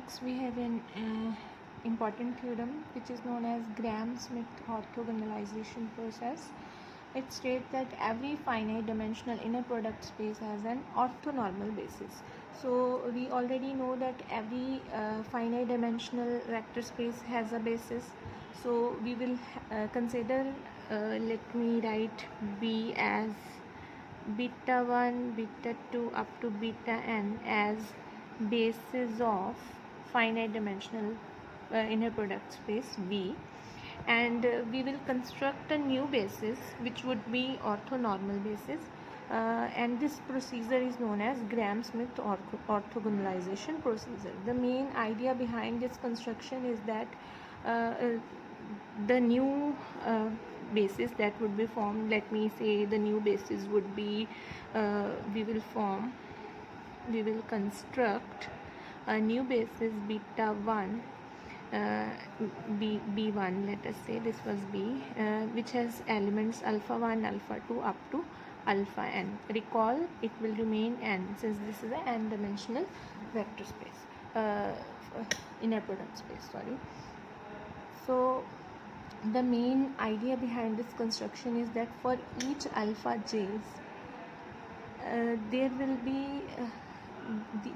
Next we have an important theorem which is known as Gram-Schmidt orthogonalization process. It states that every finite dimensional inner product space has an orthonormal basis. So we already know that every finite dimensional vector space has a basis. So we will consider, let me write B as beta 1, beta 2 up to beta n as basis of finite dimensional inner product space V, and we will construct a new basis which would be orthonormal basis, and this procedure is known as Gram-Schmidt orthogonalization procedure. The main idea behind this construction is that the new basis that would be formed, let me say the new basis would be, we will construct a new basis beta 1, b1, let us say this was b, which has elements alpha 1, alpha 2 up to alpha n. Recall, it will remain n since this is an n dimensional vector space, inner product space, sorry. So the main idea behind this construction is that for each alpha j's, there will be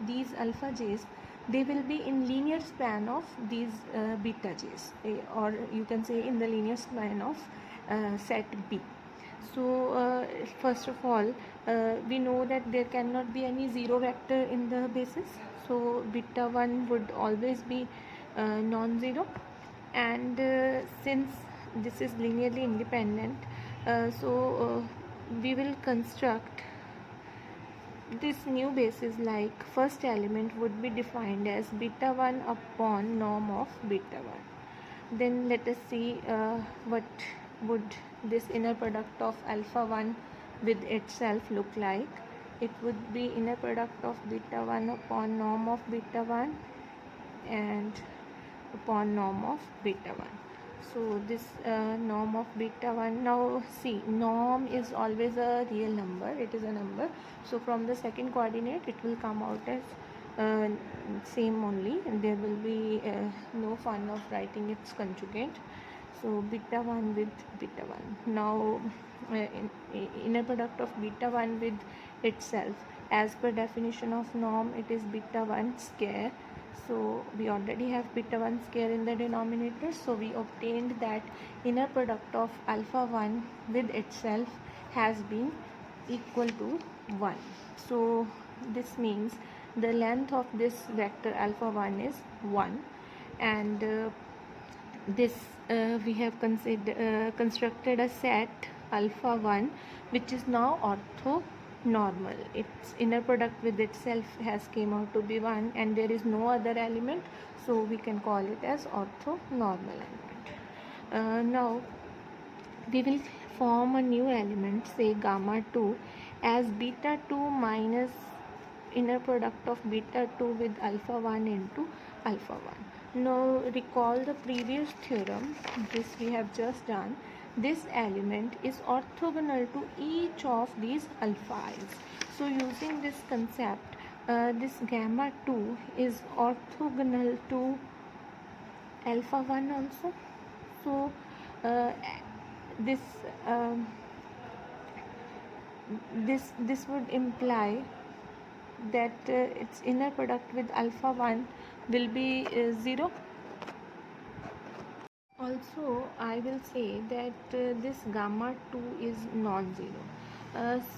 these alpha j's, they will be in linear span of these beta j's, or you can say in the linear span of set B. So first of all, we know that there cannot be any zero vector in the basis, so beta 1 would always be non-zero, and since this is linearly independent, we will construct this new basis like first element would be defined as beta 1 upon norm of beta 1. Then let us see what would this inner product of alpha 1 with itself look like. It would be inner product of beta 1 upon norm of beta 1 and upon norm of beta 1. So this norm of beta 1, now see, norm is always a real number, it is a number, so from the second coordinate it will come out as same only, and there will be no fun of writing its conjugate. So beta 1 with beta 1. Now inner product of beta 1 with itself, as per definition of norm, it is beta 1 square. So we already have beta 1 square in the denominator, so we obtained that inner product of alpha 1 with itself has been equal to 1. So this means the length of this vector alpha 1 is 1, and this we have constructed a set alpha 1 which is now orthonormal. Its inner product with itself has came out to be 1, and there is no other element, so we can call it as orthonormal element. Now we will form a new element, say gamma 2, as beta 2 minus inner product of beta 2 with alpha 1 into alpha 1. Now recall the previous theorem, this we have just done. This element is orthogonal to each of these alpha i's. So using this concept, this gamma 2 is orthogonal to alpha 1 also. So this would imply that its inner product with alpha 1 will be 0. Also I will say that this gamma 2 is non-zero.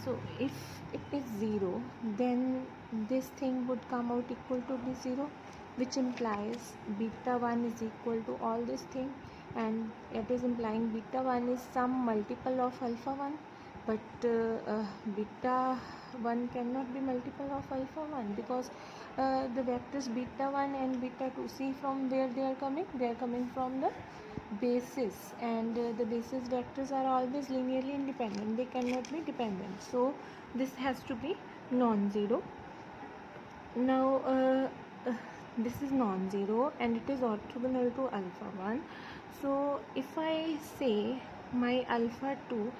So if it is 0, then this thing would come out equal to be 0, which implies beta 1 is equal to all this thing, and it is implying beta 1 is some multiple of alpha 1, but beta 1 cannot be multiple of alpha 1 because the vectors beta 1 and beta 2, see from where they are coming from the basis, and the basis vectors are always linearly independent, they cannot be dependent, so this has to be non-zero. Now this is non-zero and it is orthogonal to alpha 1. So if I say my alpha 2,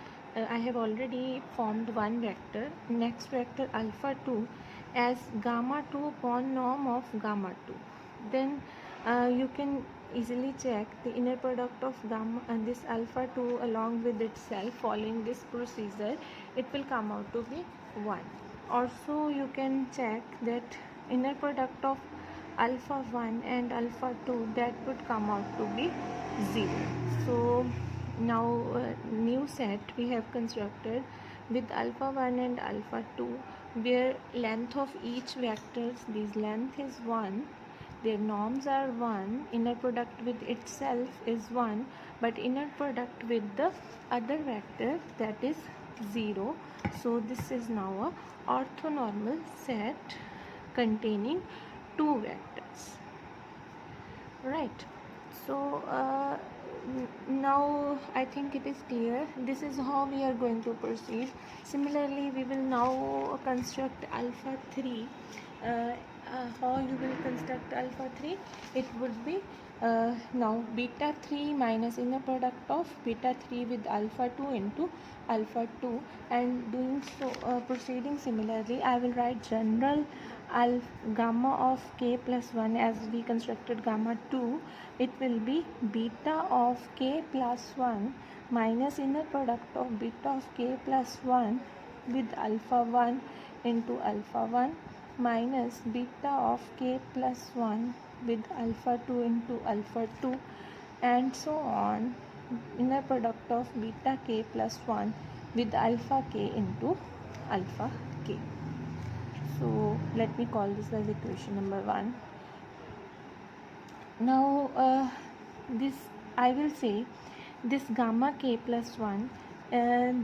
I have already formed one vector, next vector alpha 2 as gamma 2 upon norm of gamma 2. Then you can easily check the inner product of gamma and this alpha 2 along with itself. Following this procedure, it will come out to be 1. Also you can check that inner product of alpha 1 and alpha 2, that would come out to be 0. So now new set we have constructed with alpha 1 and alpha 2, where length of each vectors, this length is 1, their norms are 1, inner product with itself is 1, but inner product with the other vector, that is 0. So this is now a orthonormal set containing two vectors, right? So now I think it is clear. This is how we are going to proceed. Similarly, we will now construct alpha 3. How you will construct alpha 3? It would be now beta 3 minus inner product of beta 3 with alpha 2 into alpha 2, and doing so proceeding similarly, I will write general gamma of k plus 1 as we constructed gamma 2. It will be beta of k plus 1 minus inner product of beta of k plus 1 with alpha 1 into alpha 1 minus beta of k plus 1 with alpha 2 into alpha 2, and so on, inner product of beta k plus 1 with alpha k into alpha k. So let me call this as equation number 1. Now this I will say this gamma k plus 1,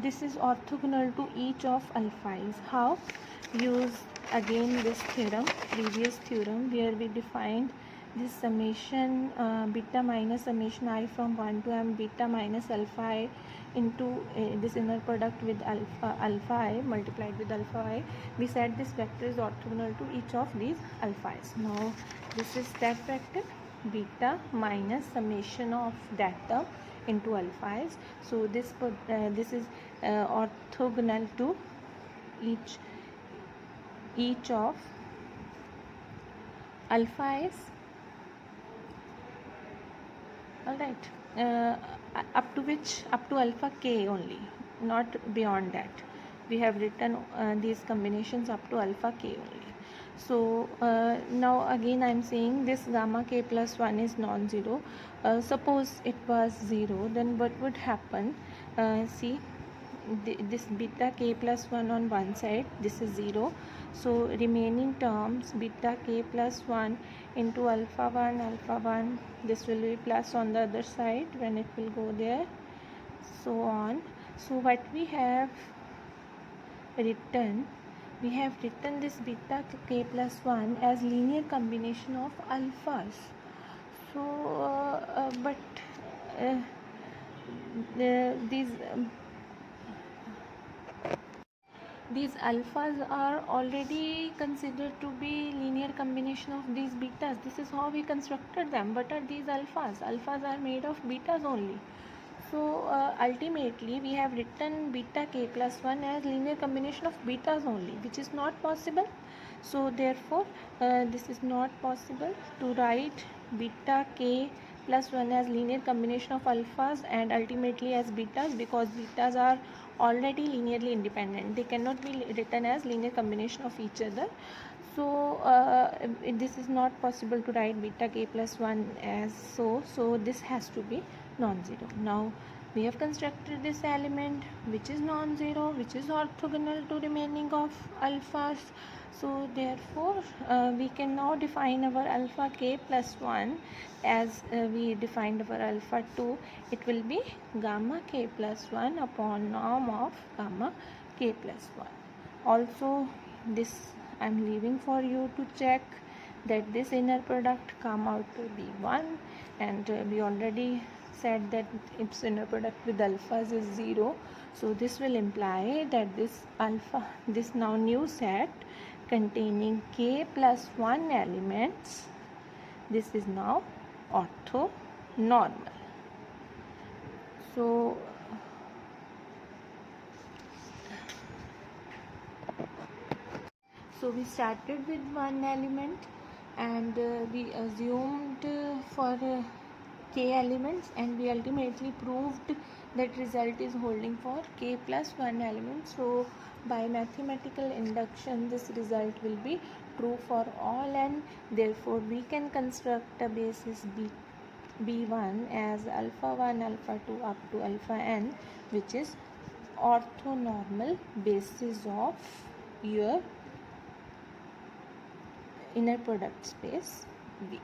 this is orthogonal to each of alphas. How? Use again this theorem, previous theorem, where we defined this summation beta minus summation I from 1 to m beta minus alpha I into this inner product with alpha I multiplied with alpha I. We said this vector is orthogonal to each of these alphas. Now this is that vector beta minus summation of that term into alphas. So this is orthogonal to each of alphas. All right, up to alpha k only, not beyond that. We have written these combinations up to alpha k only. So now again I am saying this gamma k plus 1 is non-zero. Suppose it was 0, then what would happen? See, this beta k plus 1 on one side, this is 0. So remaining terms beta k plus 1 into alpha 1, this will be plus on the other side when it will go there, so on. So what we have written this beta k plus 1 as linear combination of alphas. So these alphas are already considered to be linear combination of these betas. This is how we constructed them. What are these alphas? Alphas are made of betas only. So ultimately we have written beta k plus 1 as linear combination of betas only, which is not possible. So therefore this is not possible to write beta k plus 1 as linear combination of alphas and ultimately as betas, because betas are already linearly independent. They cannot be written as linear combination of each other. So this is not possible to write beta k plus 1 as so this has to be non-zero. Now we have constructed this element which is non-zero, which is orthogonal to remaining of alphas. So therefore we can now define our alpha k plus 1 as we defined our alpha 2. It will be gamma k plus 1 upon norm of gamma k plus 1. Also this I am leaving for you to check that this inner product come out to be 1, and we already said that its inner product with alphas is 0. So this will imply that this now new set containing k plus 1 elements, this is now orthonormal. So we started with one element and we assumed for k elements, and we ultimately proved that result is holding for k plus 1 element. So by mathematical induction this result will be true for all n. Therefore we can construct a basis b1 as alpha 1 alpha 2 up to alpha n, which is orthonormal basis of your inner product space V.